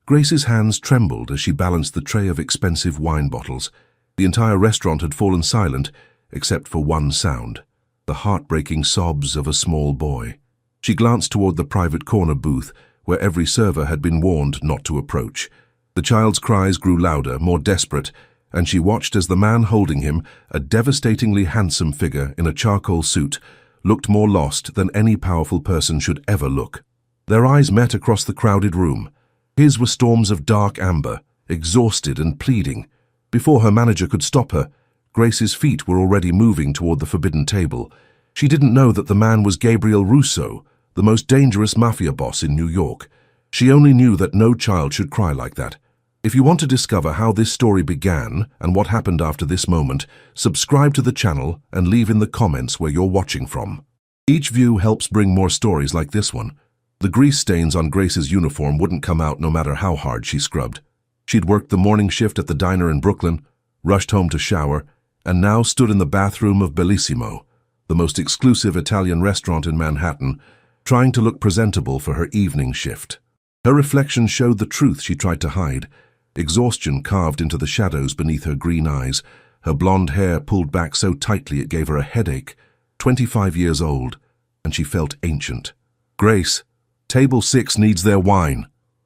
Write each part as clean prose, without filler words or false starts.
Grace's hands trembled as she balanced the tray of expensive wine bottles. The entire restaurant had fallen silent, except for one sound, the heartbreaking sobs of a small boy. She glanced toward the private corner booth, where every server had been warned not to approach. The child's cries grew louder, more desperate, and she watched as the man holding him, a devastatingly handsome figure in a charcoal suit, looked more lost than any powerful person should ever look. Their eyes met across the crowded room. His were storms of dark amber, exhausted and pleading. Before her manager could stop her, Grace's feet were already moving toward the forbidden table. She didn't know that the man was Gabriel Russo, the most dangerous mafia boss in New York. She only knew that no child should cry like that. If you want to discover how this story began and what happened after this moment, subscribe to the channel and leave in the comments where you're watching from. Each view helps bring more stories like this one. The grease stains on Grace's uniform wouldn't come out no matter how hard she scrubbed. She'd worked the morning shift at the diner in Brooklyn, rushed home to shower, and now stood in the bathroom of Bellissimo, the most exclusive Italian restaurant in Manhattan, trying to look presentable for her evening shift. Her reflection showed the truth she tried to hide. Exhaustion carved into the shadows beneath her green eyes, her blonde hair pulled back so tightly it gave her a headache. 25 years old, and she felt ancient. "Grace, table 6 needs their wine."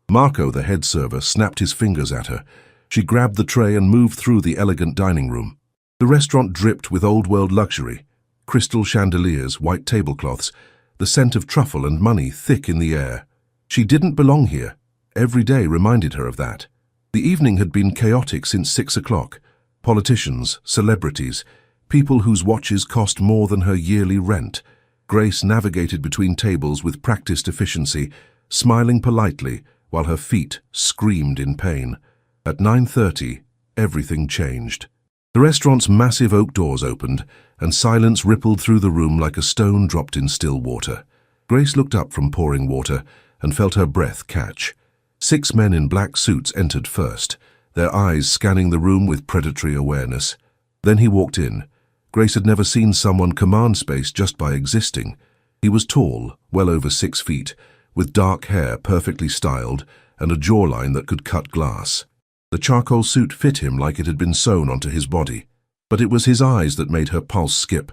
Marco, the head server, snapped his fingers at her. She grabbed the tray and moved through the elegant dining room. The restaurant dripped with old-world luxury. Crystal chandeliers, white tablecloths, the scent of truffle and money thick in the air. She didn't belong here. Every day reminded her of that. The evening had been chaotic since 6 o'clock. Politicians, celebrities, people whose watches cost more than her yearly rent. Grace navigated between tables with practiced efficiency, smiling politely while her feet screamed in pain. At 9:30, everything changed. The restaurant's massive oak doors opened, and silence rippled through the room like a stone dropped in still water. Grace looked up from pouring water and felt her breath catch. 6 men in black suits entered first, their eyes scanning the room with predatory awareness. Then he walked in. Grace had never seen someone command space just by existing. He was tall, well over 6 feet, with dark hair perfectly styled and a jawline that could cut glass. The charcoal suit fit him like it had been sewn onto his body. But it was his eyes that made her pulse skip,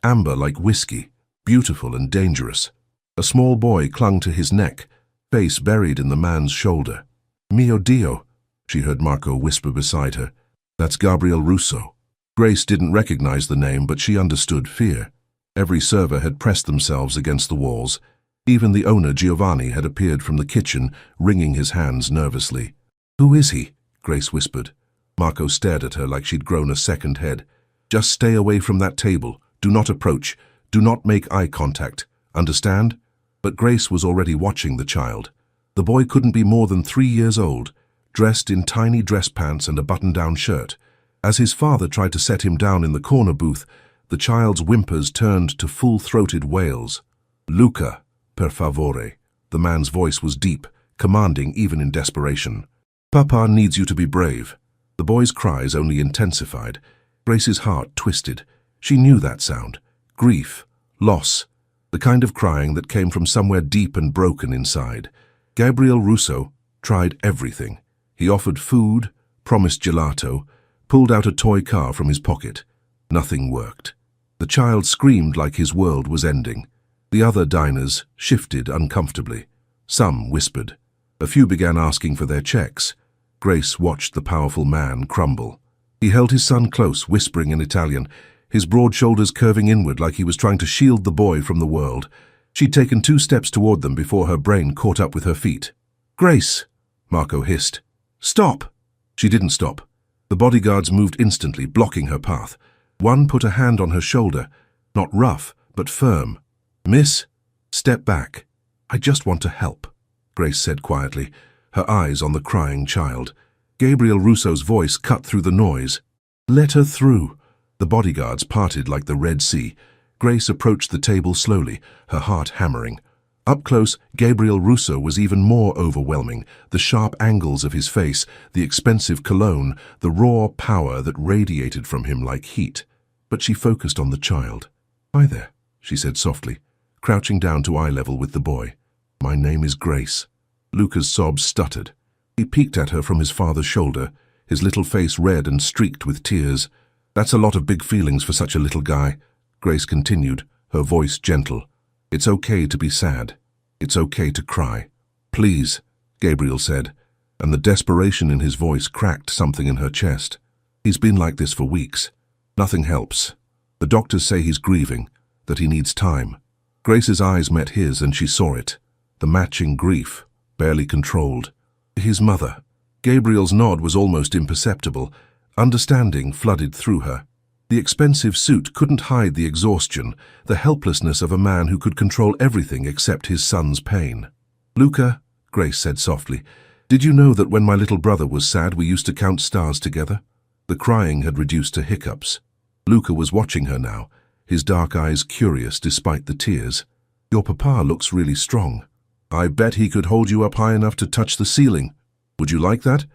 amber like whiskey, beautiful and dangerous. A small boy clung to his neck, face buried in the man's shoulder. "Mio Dio," she heard Marco whisper beside her. "That's Gabriel Russo." Grace didn't recognize the name, but she understood fear. Every server had pressed themselves against the walls. Even the owner, Giovanni, had appeared from the kitchen, wringing his hands nervously. "Who is he?" Grace whispered. Marco stared at her like she'd grown a second head. "Just stay away from that table. Do not approach. Do not make eye contact. Understand?" But Grace was already watching the child. The boy couldn't be more than 3 years old, dressed in tiny dress pants and a button-down shirt. As his father tried to set him down in the corner booth, the child's whimpers turned to full-throated wails. "Luca, per favore." The man's voice was deep, commanding even in desperation. "Papa needs you to be brave." The boy's cries only intensified. Grace's heart twisted. She knew that sound. Grief, loss, the kind of crying that came from somewhere deep and broken inside. Gabriel Russo tried everything. He offered food, promised gelato, pulled out a toy car from his pocket. Nothing worked. The child screamed like his world was ending. The other diners shifted uncomfortably. Some whispered. A few began asking for their checks. Grace watched the powerful man crumble. He held his son close, whispering in Italian, his broad shoulders curving inward like he was trying to shield the boy from the world. She'd taken 2 steps toward them before her brain caught up with her feet. "Grace!" Marco hissed. "Stop!" She didn't stop. The bodyguards moved instantly, blocking her path. One put a hand on her shoulder, not rough, but firm. "Miss, step back. I just want to help," Grace said quietly, her eyes on the crying child. Gabriel Russo's voice cut through the noise. "Let her through." The bodyguards parted like the Red Sea. Grace approached the table slowly, her heart hammering. Up close, Gabriel Russo was even more overwhelming. The sharp angles of his face, the expensive cologne, the raw power that radiated from him like heat. But she focused on the child. "Hi there," she said softly, crouching down to eye level with the boy. "My name is Grace." Luca's sobs stuttered. He peeked at her from his father's shoulder, his little face red and streaked with tears. "That's a lot of big feelings for such a little guy," Grace continued, her voice gentle. "It's okay to be sad. It's okay to cry." "Please," Gabriel said, and the desperation in his voice cracked something in her chest. "He's been like this for weeks. Nothing helps. The doctors say he's grieving, that he needs time." Grace's eyes met his and she saw it. The matching grief, barely controlled. His mother. Gabriel's nod was almost imperceptible. Understanding flooded through her. The expensive suit couldn't hide the exhaustion, the helplessness of a man who could control everything except his son's pain. "Luca," Grace said softly, "did you know that when my little brother was sad we used to count stars together?" The crying had reduced to hiccups. Luca was watching her now, his dark eyes curious despite the tears. "Your papa looks really strong. I bet he could hold you up high enough to touch the ceiling. Would you like that?"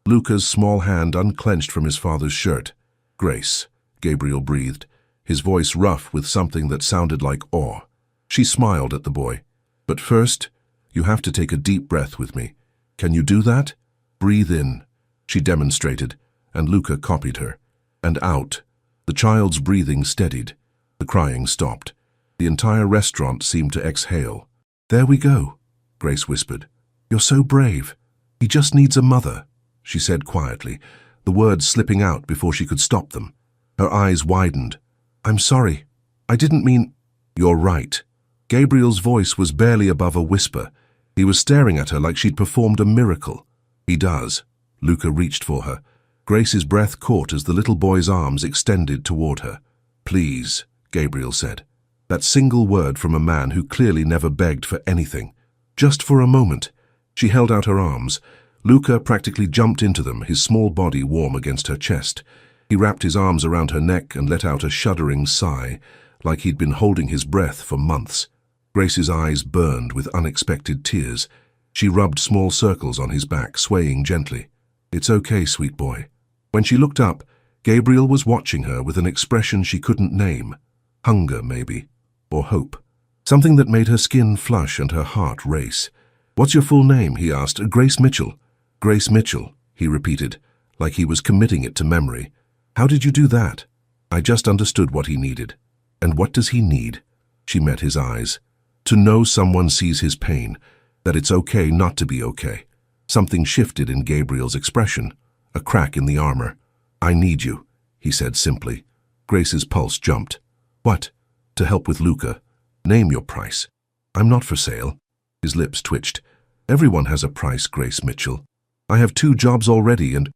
Luca's small hand unclenched from his father's shirt. "Grace," Gabriel breathed, his voice rough with something that sounded like awe. She smiled at the boy. "But first, you have to take a deep breath with me. Can you do that? Breathe in." She demonstrated, and Luca copied her. And out. The child's breathing steadied. The crying stopped. The entire restaurant seemed to exhale. "There we go," Grace whispered. "You're so brave. He just needs a mother," she said quietly, the words slipping out before she could stop them. Her eyes widened. "I'm sorry. I didn't mean—" "You're right." Gabriel's voice was barely above a whisper. He was staring at her like she'd performed a miracle. "He does." Luca reached for her. Grace's breath caught as the little boy's arms extended toward her. "Please," Gabriel said. That single word from a man who clearly never begged for anything. Just for a moment. She held out her arms. Luca practically jumped into them, his small body warm against her chest. He wrapped his arms around her neck and let out a shuddering sigh, like he'd been holding his breath for months. Grace's eyes burned with unexpected tears. She rubbed small circles on his back, swaying gently. "It's okay, sweet boy." When she looked up, Gabriel was watching her with an expression she couldn't name. Hunger, maybe, or hope. Something that made her skin flush and her heart race. "What's your full name?" he asked. "Grace Mitchell." "Grace Mitchell," he repeated, like he was committing it to memory. "How did you do that?" "I just understood what he needed." "And what does he need?" She met his eyes. "To know someone sees his pain, that it's okay not to be okay." Something shifted in Gabriel's expression, a crack in the armor. "I need you," he said simply. Grace's pulse jumped. "What?" "To help with Luca. Name your price." "I'm not for sale." His lips twitched. "Everyone has a price, Grace Mitchell. I have 2 jobs already and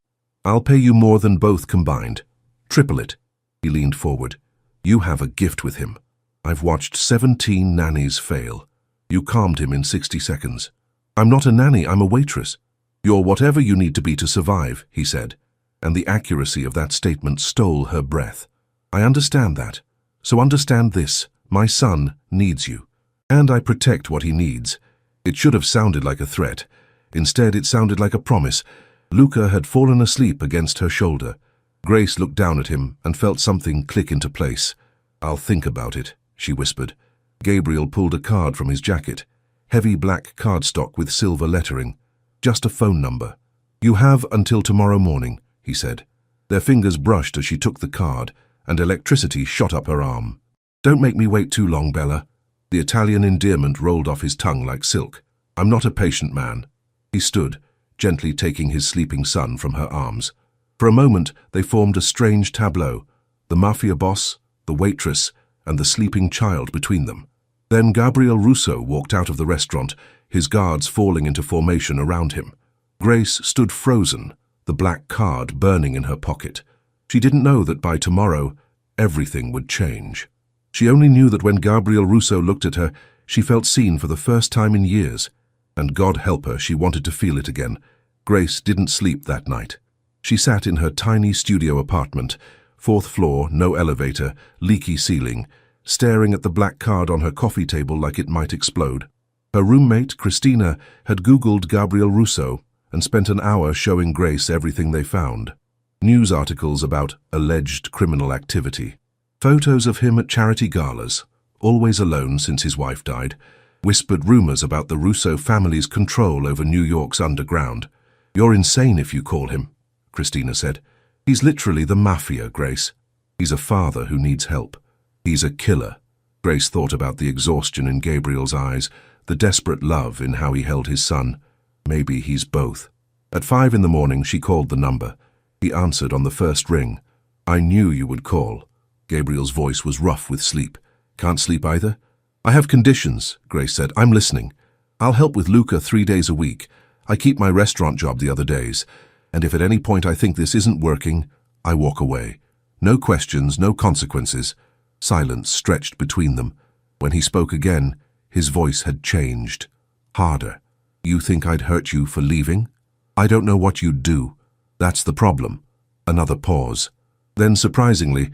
I'll pay you more than both combined. Triple it." He leaned forward. "You have a gift with him. I've watched 17 nannies fail. You calmed him in 60 seconds. "I'm not a nanny, I'm a waitress." "You're whatever you need to be to survive," he said, and the accuracy of that statement stole her breath. "I understand that. So understand this. My son needs you. And I protect what he needs." It should have sounded like a threat. Instead, it sounded like a promise. Luca had fallen asleep against her shoulder. Grace looked down at him and felt something click into place. "I'll think about it," she whispered. Gabriel pulled a card from his jacket. Heavy black cardstock with silver lettering. Just a phone number. "You have until tomorrow morning," he said. Their fingers brushed as she took the card, and electricity shot up her arm. "Don't make me wait too long, Bella." The Italian endearment rolled off his tongue like silk. "I'm not a patient man." He stood, gently taking his sleeping son from her arms. For a moment, they formed a strange tableau, the Mafia boss, the waitress, and the sleeping child between them. Then Gabriel Russo walked out of the restaurant, his guards falling into formation around him. Grace stood frozen, the black card burning in her pocket. She didn't know that by tomorrow, everything would change. She only knew that when Gabriel Russo looked at her, she felt seen for the first time in years. And God help her, she wanted to feel it again. Grace didn't sleep that night. She sat in her tiny studio apartment, 4th floor, no elevator, leaky ceiling, staring at the black card on her coffee table like it might explode. Her roommate, Christina, had Googled Gabriel Russo and spent an hour showing Grace everything they found. News articles about alleged criminal activity. Photos of him at charity galas, always alone since his wife died. Whispered rumors about the Russo family's control over New York's underground. You're insane if you call him, Christina said. He's literally the Mafia, Grace. He's a father who needs help. He's a killer. Grace thought about the exhaustion in Gabriel's eyes, the desperate love in how he held his son. Maybe he's both. At 5 in the morning, she called the number. He answered on the first ring. I knew you would call. Gabriel's voice was rough with sleep. Can't sleep either? I have conditions, Grace said. I'm listening. I'll help with Luca 3 days a week. I keep my restaurant job the other days. And if at any point I think this isn't working, I walk away. No questions, no consequences. Silence stretched between them. When he spoke again, his voice had changed. Harder. You think I'd hurt you for leaving? I don't know what you'd do. That's the problem. Another pause. Then, surprisingly,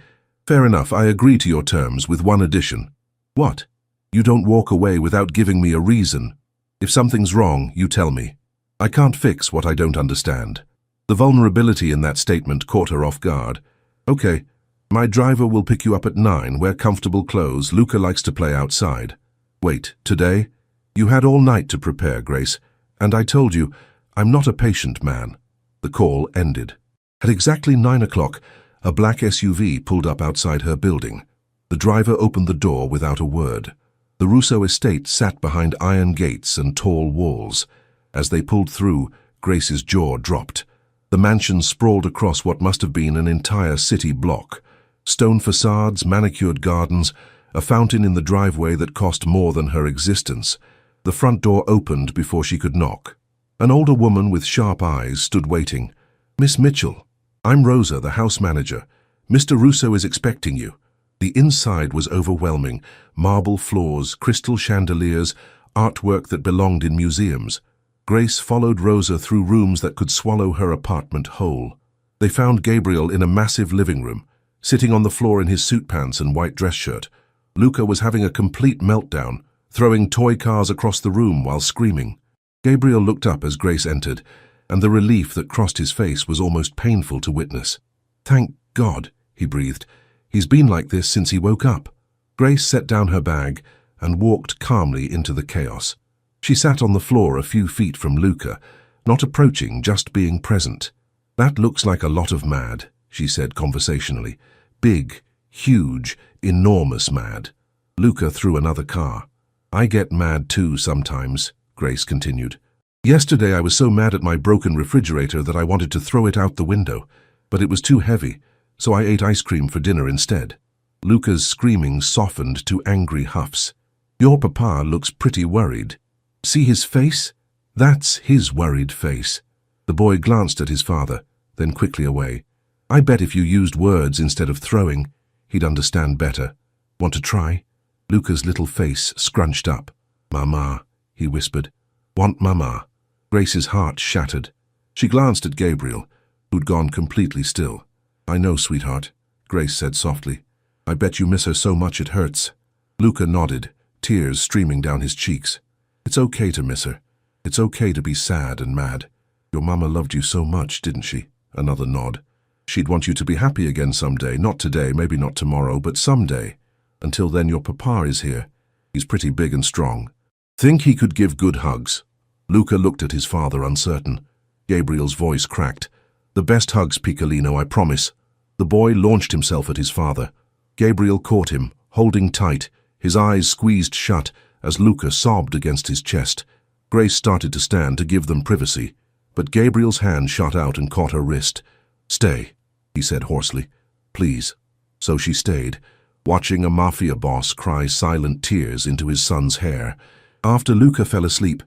fair enough, I agree to your terms with one addition. What? You don't walk away without giving me a reason. If something's wrong, you tell me. I can't fix what I don't understand. The vulnerability in that statement caught her off guard. Okay, my driver will pick you up at 9, wear comfortable clothes. Luca likes to play outside. Wait, today? You had all night to prepare, Grace, and I told you, I'm not a patient man. The call ended. At exactly 9 o'clock, a black SUV pulled up outside her building. The driver opened the door without a word. The Russo estate sat behind iron gates and tall walls. As they pulled through, Grace's jaw dropped. The mansion sprawled across what must have been an entire city block. Stone facades, manicured gardens, a fountain in the driveway that cost more than her existence. The front door opened before she could knock. An older woman with sharp eyes stood waiting. Miss Mitchell, I'm Rosa, the house manager. Mr. Russo is expecting you. The inside was overwhelming. Marble floors, crystal chandeliers, artwork that belonged in museums. Grace followed Rosa through rooms that could swallow her apartment whole. They found Gabriel in a massive living room, sitting on the floor in his suit pants and white dress shirt. Luca was having a complete meltdown, throwing toy cars across the room while screaming. Gabriel looked up as Grace entered, and the relief that crossed his face was almost painful to witness. Thank God, he breathed. He's been like this since he woke up. Grace set down her bag and walked calmly into the chaos. She sat on the floor a few feet from Luca, not approaching, just being present. That looks like a lot of mad, she said conversationally. Big, huge, enormous mad. Luca threw another car. I get mad too sometimes, Grace continued. Yesterday I was so mad at my broken refrigerator that I wanted to throw it out the window, but it was too heavy, so I ate ice cream for dinner instead. Luca's screaming softened to angry huffs. Your papa looks pretty worried. See his face? That's his worried face. The boy glanced at his father, then quickly away. I bet if you used words instead of throwing, he'd understand better. Want to try? Luca's little face scrunched up. Mama, he whispered. Want Mama? Grace's heart shattered. She glanced at Gabriel, who'd gone completely still. I know, sweetheart, Grace said softly. I bet you miss her so much it hurts. Luca nodded, tears streaming down his cheeks. It's okay to miss her. It's okay to be sad and mad. Your mama loved you so much, didn't she? Another nod. She'd want you to be happy again someday, not today, maybe not tomorrow, but someday. Until then, your papa is here. He's pretty big and strong. Think he could give good hugs? Luca looked at his father, uncertain. Gabriel's voice cracked. The best hugs, Piccolino, I promise. The boy launched himself at his father. Gabriel caught him, holding tight, his eyes squeezed shut as Luca sobbed against his chest. Grace started to stand to give them privacy, but Gabriel's hand shot out and caught her wrist. Stay, he said hoarsely. Please. So she stayed, watching a Mafia boss cry silent tears into his son's hair. After Luca fell asleep,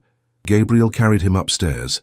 Gabriel carried him upstairs.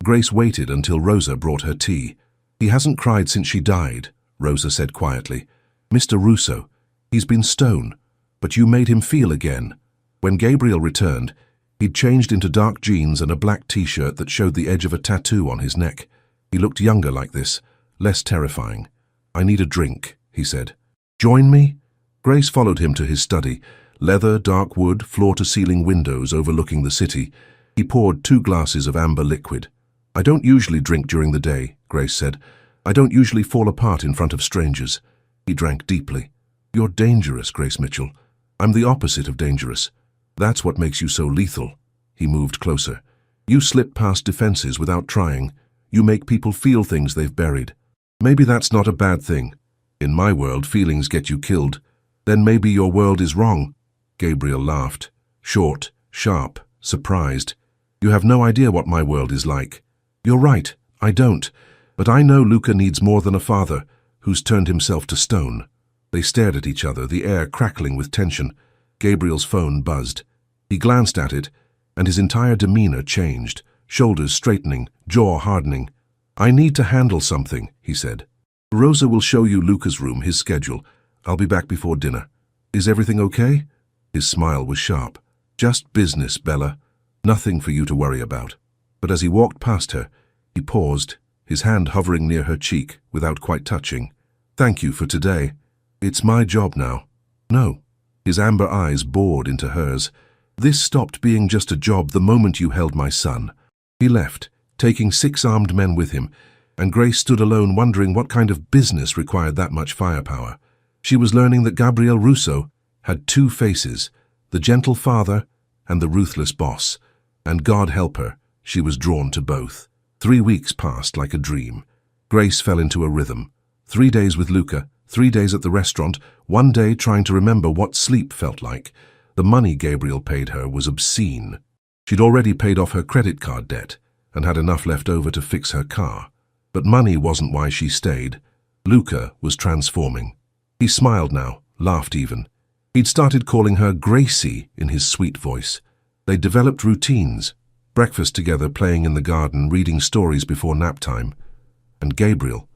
Grace waited until Rosa brought her tea. He hasn't cried since she died, Rosa said quietly. Mr. Russo, he's been stone, but you made him feel again. When Gabriel returned, he'd changed into dark jeans and a black t-shirt that showed the edge of a tattoo on his neck. He looked younger like this, less terrifying. I need a drink, he said. Join me? Grace followed him to his study. Leather, dark wood, floor-to-ceiling windows overlooking the city. He poured 2 glasses of amber liquid. I don't usually drink during the day, Grace said. I don't usually fall apart in front of strangers. He drank deeply. You're dangerous, Grace Mitchell. I'm the opposite of dangerous. That's what makes you so lethal. He moved closer. You slip past defenses without trying. You make people feel things they've buried. Maybe that's not a bad thing. In my world, feelings get you killed. Then maybe your world is wrong." Gabriel laughed. Short, sharp, surprised. "You have no idea what my world is like." "You're right, I don't. But I know Luca needs more than a father who's turned himself to stone." They stared at each other, the air crackling with tension. Gabriel's phone buzzed. He glanced at it, and his entire demeanor changed, shoulders straightening, jaw hardening. "I need to handle something," he said. "Rosa will show you Luca's room, his schedule. I'll be back before dinner. Is everything okay?" His smile was sharp. "Just business, Bella. Nothing for you to worry about." But as he walked past her, he paused, his hand hovering near her cheek without quite touching. "Thank you for today. It's my job now." "No." His amber eyes bored into hers. "This stopped being just a job the moment you held my son." He left, taking 6 armed men with him, and Grace stood alone wondering what kind of business required that much firepower. She was learning that Gabriel Russo had 2 faces, the gentle father and the ruthless boss, and God help her, she was drawn to both. 3 weeks passed like a dream. Grace fell into a rhythm. 3 days with Luca, 3 days at the restaurant, 1 day trying to remember what sleep felt like. The money Gabriel paid her was obscene. She'd already paid off her credit card debt and had enough left over to fix her car. But money wasn't why she stayed. Luca was transforming. He smiled now, laughed even. He'd started calling her Gracie in his sweet voice. They developed routines, breakfast together, playing in the garden, reading stories before nap time. And Gabriel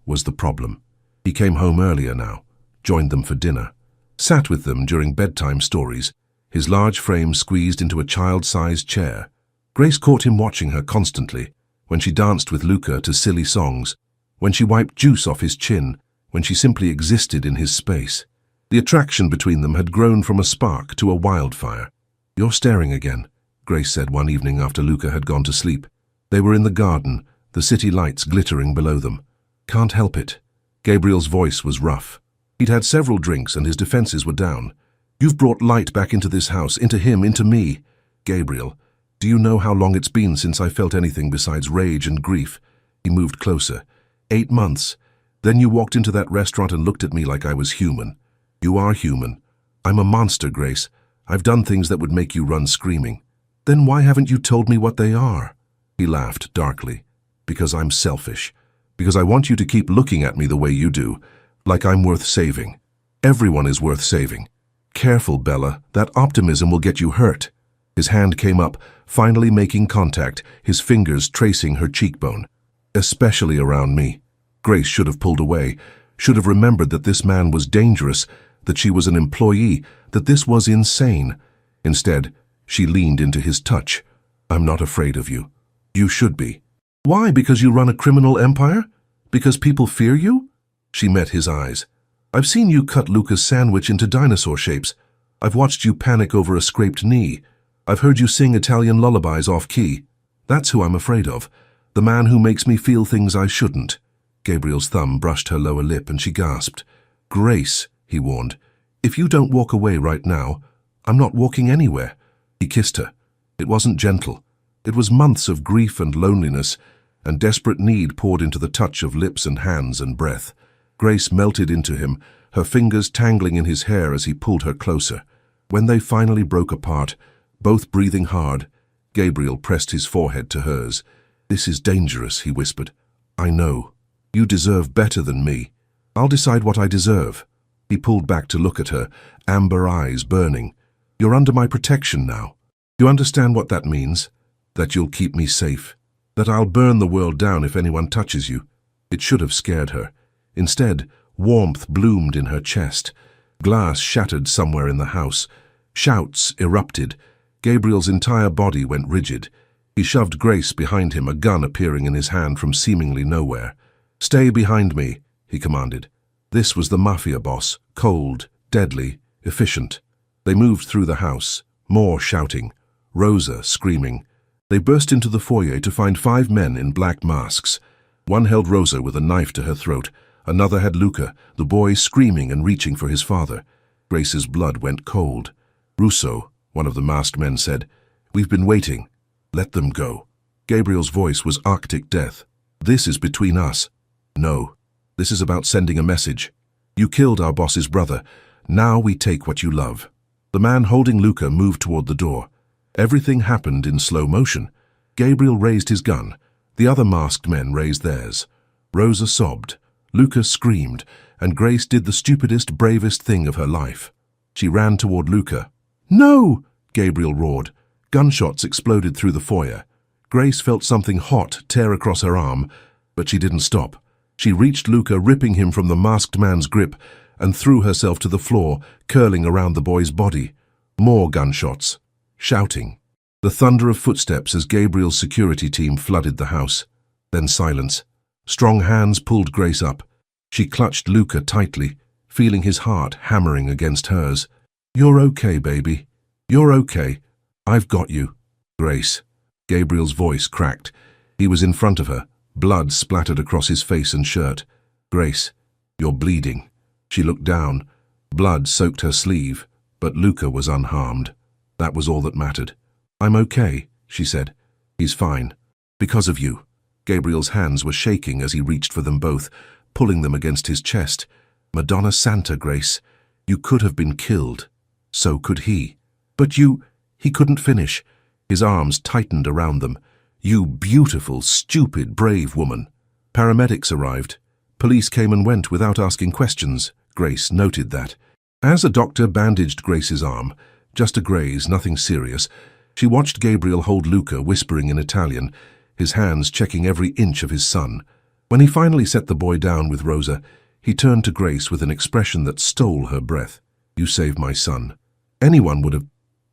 was the problem. He came home earlier now, joined them for dinner, sat with them during bedtime stories, his large frame squeezed into a child-sized chair. Grace caught him watching her constantly, when she danced with Luca to silly songs, when she wiped juice off his chin, when she simply existed in his space. The attraction between them had grown from a spark to a wildfire. "You're staring again," Grace said one evening after Luca had gone to sleep. They were in the garden, the city lights glittering below them. "Can't help it." Gabriel's voice was rough. He'd had several drinks and his defenses were down. "You've brought light back into this house, into him, into me." "Gabriel, do you know how long it's been since I felt anything besides rage and grief?" He moved closer. 8 months. Then you walked into that restaurant and looked at me like I was human. You are human. I'm a monster, Grace. I've done things that would make you run screaming. Then why haven't you told me what they are?" He laughed darkly. "Because I'm selfish. Because I want you to keep looking at me the way you do, like I'm worth saving. Everyone is worth saving. Careful, Bella. That optimism will get you hurt." His hand came up, finally making contact, his fingers tracing her cheekbone. "Especially around me." Grace should have pulled away, should have remembered that this man was dangerous, that she was an employee, that this was insane. Instead, she leaned into his touch. "I'm not afraid of you. You should be." "Why? Because you run a criminal empire? Because people fear you?" She met his eyes. "I've seen you cut Luca's sandwich into dinosaur shapes. I've watched you panic over a scraped knee. I've heard you sing Italian lullabies off-key. That's who I'm afraid of. The man who makes me feel things I shouldn't." Gabriel's thumb brushed her lower lip and she gasped. "Grace," he warned, "if you don't walk away right now, I'm not walking anywhere." He kissed her. It wasn't gentle. It was months of grief and loneliness, and desperate need poured into the touch of lips and hands and breath. Grace melted into him, her fingers tangling in his hair as he pulled her closer. When they finally broke apart, both breathing hard, Gabriel pressed his forehead to hers. "This is dangerous," he whispered. "I know. You deserve better than me. I'll decide what I deserve." He pulled back to look at her, amber eyes burning. "You're under my protection now. You understand what that means? That you'll keep me safe. That I'll burn the world down if anyone touches you." It should have scared her. Instead, warmth bloomed in her chest. Glass shattered somewhere in the house. Shouts erupted. Gabriel's entire body went rigid. He shoved Grace behind him, a gun appearing in his hand from seemingly nowhere. "Stay behind me," he commanded. This was the Mafia boss, cold, deadly, efficient. They moved through the house, more shouting, Rosa screaming. They burst into the foyer to find 5 men in black masks. One held Rosa with a knife to her throat. Another had Luca, the boy screaming and reaching for his father. Grace's blood went cold. "Russo," one of the masked men said, "we've been waiting. Let them go." Gabriel's voice was Arctic death. This is between us. No. This is about sending a message. You killed our boss's brother. Now we take what you love. The man holding Luca moved toward the door. Everything happened in slow motion. Gabriel raised his gun. The other masked men raised theirs. Rosa sobbed. Luca screamed, and Grace did the stupidest, bravest thing of her life. She ran toward Luca. "No!" Gabriel roared. Gunshots exploded through the foyer. Grace felt something hot tear across her arm, but she didn't stop. She reached Luca, ripping him from the masked man's grip, and threw herself to the floor, curling around the boy's body. More gunshots. Shouting. The thunder of footsteps as Gabriel's security team flooded the house. Then silence. Strong hands pulled Grace up. She clutched Luca tightly, feeling his heart hammering against hers. "You're okay, baby. You're okay. I've got you." "Grace." Gabriel's voice cracked. He was in front of her. Blood splattered across his face and shirt. "Grace, you're bleeding." She looked down. Blood soaked her sleeve, but Luca was unharmed. That was all that mattered. "I'm okay," she said. "He's fine. Because of you." Gabriel's hands were shaking as he reached for them both, pulling them against his chest. "Madonna Santa, Grace. You could have been killed. So could he." "But you—" He couldn't finish. His arms tightened around them. "You beautiful, stupid, brave woman." Paramedics arrived. Police came and went without asking questions. Grace noted that. As a doctor bandaged Grace's arm, just a graze, nothing serious, she watched Gabriel hold Luca, whispering in Italian, his hands checking every inch of his son. When he finally set the boy down with Rosa, he turned to Grace with an expression that stole her breath. "You saved my son. Anyone would have—"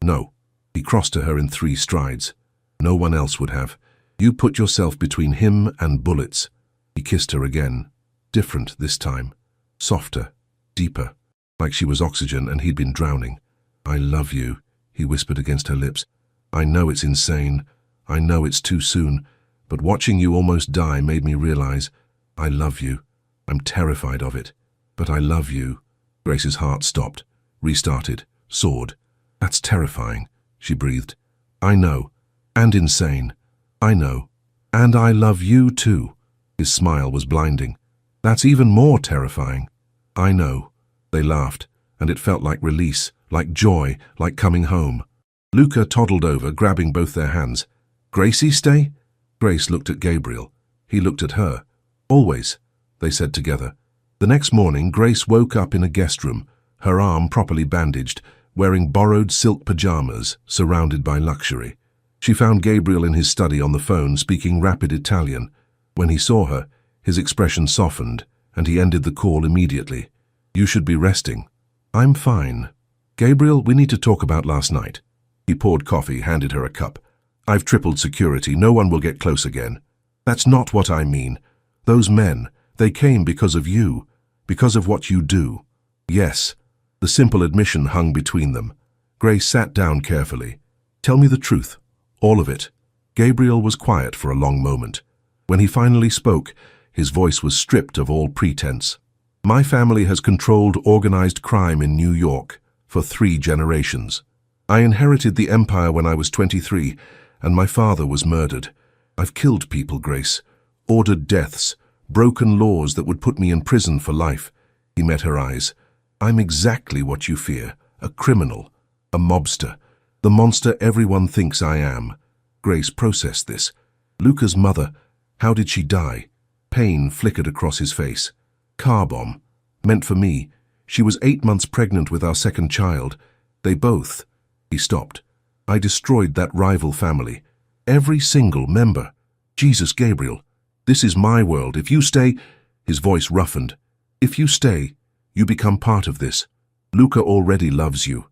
"No." He crossed to her in 3 strides. "No one else would have. You put yourself between him and bullets." He kissed her again. Different this time. Softer. Deeper. Like she was oxygen and he'd been drowning. "I love you," he whispered against her lips. "I know it's insane. I know it's too soon. But watching you almost die made me realize I love you. I'm terrified of it. But I love you." Grace's heart stopped. Restarted. Soared. "That's terrifying," she breathed. "I know. And insane. I know. And I love you too." His smile was blinding. "That's even more terrifying." "I know." They laughed, and it felt like release, like joy, like coming home. Luca toddled over, grabbing both their hands. "Gracie stay?" Grace looked at Gabriel. He looked at her. "Always," they said together. The next morning, Grace woke up in a guest room, her arm properly bandaged, wearing borrowed silk pajamas, surrounded by luxury. She found Gabriel in his study on the phone, speaking rapid Italian. When he saw her, his expression softened, and he ended the call immediately. "You should be resting." "I'm fine." "Gabriel, we need to talk about last night." He poured coffee, handed her a cup. "I've tripled security. No one will get close again." "That's not what I mean. Those men, they came because of you, because of what you do." "Yes." The simple admission hung between them. Grace sat down carefully. "Tell me the truth. All of it." Gabriel was quiet for a long moment. When he finally spoke, his voice was stripped of all pretense. "My family has controlled organized crime in New York for 3 generations. I inherited the empire when I was 23, and my father was murdered. I've killed people, Grace, ordered deaths, broken laws that would put me in prison for life." He met her eyes. "I'm exactly what you fear, a criminal, a mobster, the monster everyone thinks I am." Grace processed this. Luca's mother, how did she die? Pain flickered across his face. "Car bomb. Meant for me. She was 8 months pregnant with our second child. They both—" He stopped. "I destroyed that rival family. Every single member. Jesus, Gabriel, this is my world. If you stay—" His voice roughened. "If you stay, you become part of this. Luca already loves you.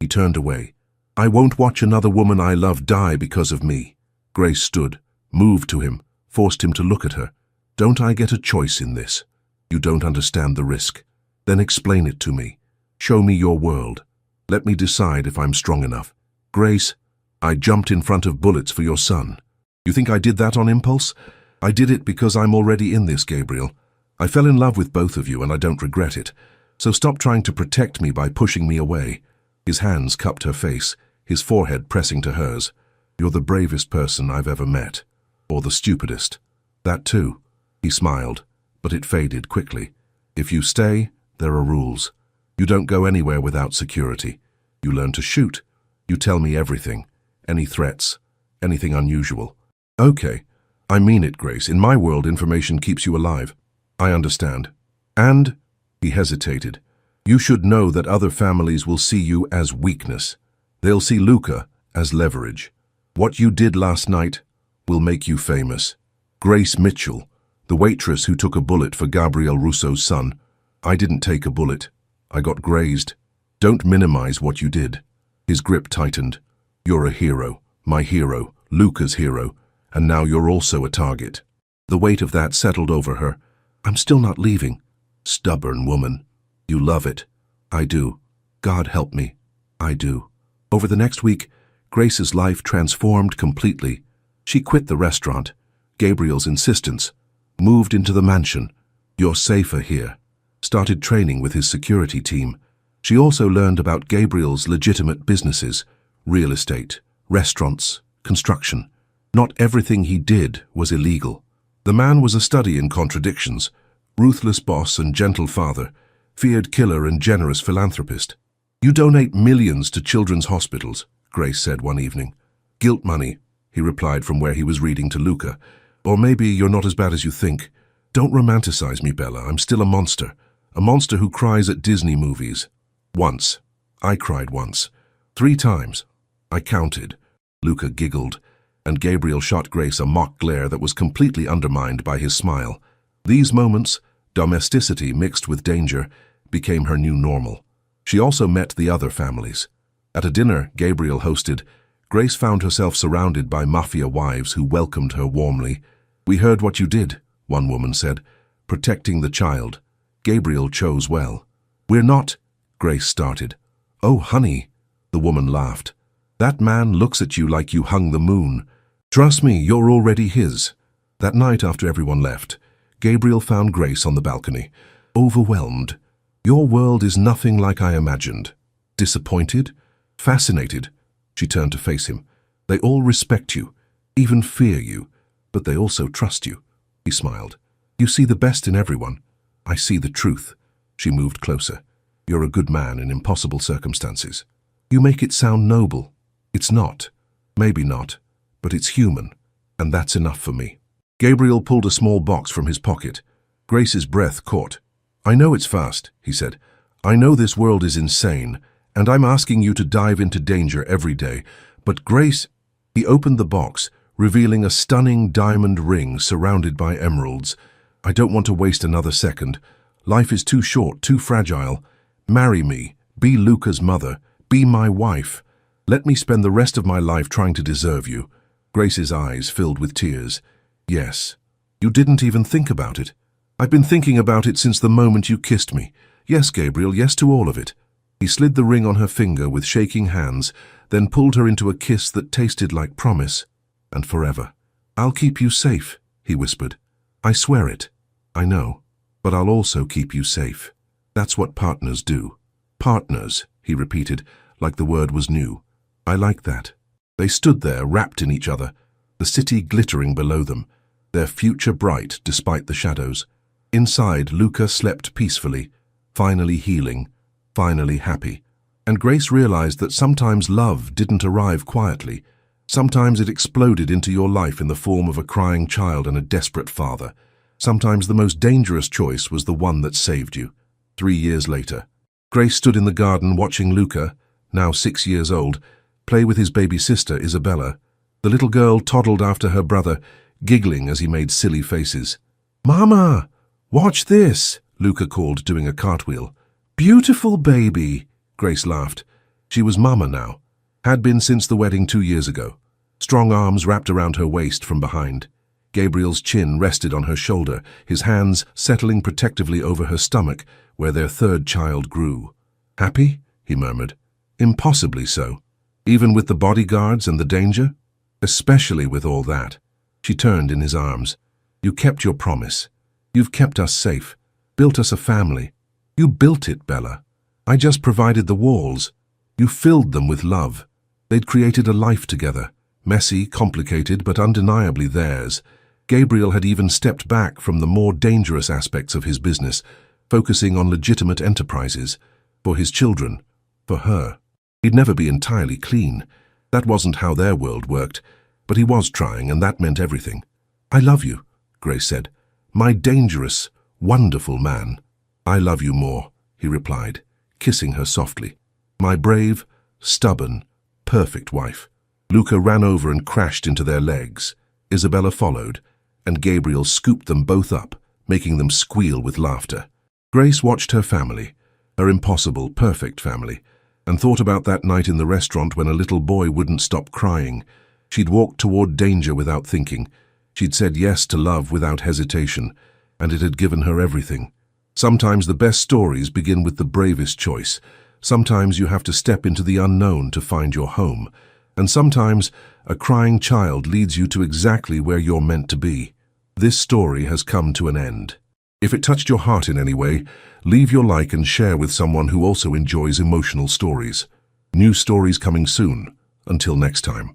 He turned away. "I won't watch another woman I love die because of me." Grace stood, moved to him, forced him to look at her. "Don't I get a choice in this? You don't understand the risk. Then explain it to me. Show me your world. Let me decide if I'm strong enough." "Grace, I jumped in front of bullets for your son. You think I did that on impulse? I did it because I'm already in this, Gabriel. I fell in love with both of you and I don't regret it. So stop trying to protect me by pushing me away." His hands cupped her face, his forehead pressing to hers. You're the bravest person I've ever met. Or the stupidest. That too. He smiled, but it faded quickly. If you stay, there are rules. You don't go anywhere without security. You learn to shoot. You tell me everything. Any threats. Anything unusual. Okay. I mean it, Grace. In my world, information keeps you alive. I understand. And, he hesitated, you should know that other families will see you as weakness. They'll see Luca as leverage. What you did last night will make you famous. Grace Mitchell, the waitress who took a bullet for Gabriel Russo's son. I didn't take a bullet. I got grazed. Don't minimize what you did. His grip tightened. You're a hero, my hero, Luca's hero, and now you're also a target. The weight of that settled over her. I'm still not leaving. Stubborn woman. You love it. I do. God help me. I do. Over the next week, Grace's life transformed completely. She quit the restaurant, Gabriel's insistence, moved into the mansion. You're safer here. Started training with his security team. She also learned about Gabriel's legitimate businesses, real estate, restaurants, construction. Not everything he did was illegal. The man was a study in contradictions, ruthless boss and gentle father, feared killer and generous philanthropist. You donate millions to children's hospitals, Grace said one evening. Guilt money, he replied from where he was reading to Luca. Or maybe you're not as bad as you think. Don't romanticize me, Bella. I'm still a monster who cries at Disney movies. Once. I cried once. 3 times. I counted. Luca giggled, and Gabriel shot Grace a mock glare that was completely undermined by his smile. These moments, domesticity mixed with danger, became her new normal. She also met the other families. At a dinner Gabriel hosted, Grace found herself surrounded by Mafia wives who welcomed her warmly. We heard what you did, one woman said, protecting the child. Gabriel chose well. We're not, Grace started. Oh, honey, the woman laughed. That man looks at you like you hung the moon. Trust me, you're already his. That night after everyone left, Gabriel found Grace on the balcony, overwhelmed. Your world is nothing like I imagined. Disappointed? Fascinated? She turned to face him. They all respect you, even fear you, but they also trust you. He smiled. You see the best in everyone. I see the truth. She moved closer. You're a good man in impossible circumstances. You make it sound noble. It's not. Maybe not, but it's human, and that's enough for me. Gabriel pulled a small box from his pocket. Grace's breath caught. I know it's fast, he said. I know this world is insane, and I'm asking you to dive into danger every day. But Grace... He opened the box, revealing a stunning diamond ring surrounded by emeralds. I don't want to waste another second. Life is too short, too fragile. Marry me. Be Luca's mother. Be my wife. Let me spend the rest of my life trying to deserve you. Grace's eyes filled with tears. Yes. You didn't even think about it. I've been thinking about it since the moment you kissed me. Yes, Gabriel, yes to all of it. He slid the ring on her finger with shaking hands, then pulled her into a kiss that tasted like promise. And forever. I'll keep you safe, he whispered. I swear it. I know. But I'll also keep you safe. That's what partners do. Partners, he repeated, like the word was new. I like that. They stood there, wrapped in each other, the city glittering below them, their future bright despite the shadows. Inside, Luca slept peacefully, finally healing, finally happy. And Grace realized that sometimes love didn't arrive quietly. Sometimes it exploded into your life in the form of a crying child and a desperate father. Sometimes the most dangerous choice was the one that saved you. 3 years later, Grace stood in the garden watching Luca, now 6 years old, play with his baby sister, Isabella. The little girl toddled after her brother, giggling as he made silly faces. Mama, watch this, Luca called, doing a cartwheel. Beautiful baby, Grace laughed. She was Mama now, had been since the wedding 2 years ago. Strong arms wrapped around her waist from behind. Gabriel's chin rested on her shoulder, his hands settling protectively over her stomach, where their third child grew. Happy? He murmured. Impossibly so. Even with the bodyguards and the danger? Especially with all that. She turned in his arms. You kept your promise. You've kept us safe, built us a family. You built it, Bella. I just provided the walls. You filled them with love. They'd created a life together, Messy, complicated, but undeniably theirs. Gabriel had even stepped back from the more dangerous aspects of his business, focusing on legitimate enterprises. For his children. For her. He'd never be entirely clean. That wasn't how their world worked. But he was trying, and that meant everything. "I love you," Grace said. "My dangerous, wonderful man." "I love you more," he replied, kissing her softly. "My brave, stubborn, perfect wife." Luca ran over and crashed into their legs. Isabella followed, and Gabriel scooped them both up, making them squeal with laughter. Grace watched her family, her impossible, perfect family, and thought about that night in the restaurant when a little boy wouldn't stop crying. She'd walked toward danger without thinking. She'd said yes to love without hesitation, and it had given her everything. Sometimes the best stories begin with the bravest choice. Sometimes you have to step into the unknown to find your home. And sometimes a crying child leads you to exactly where you're meant to be. This story has come to an end. If it touched your heart in any way, leave your like and share with someone who also enjoys emotional stories. New stories coming soon. Until next time.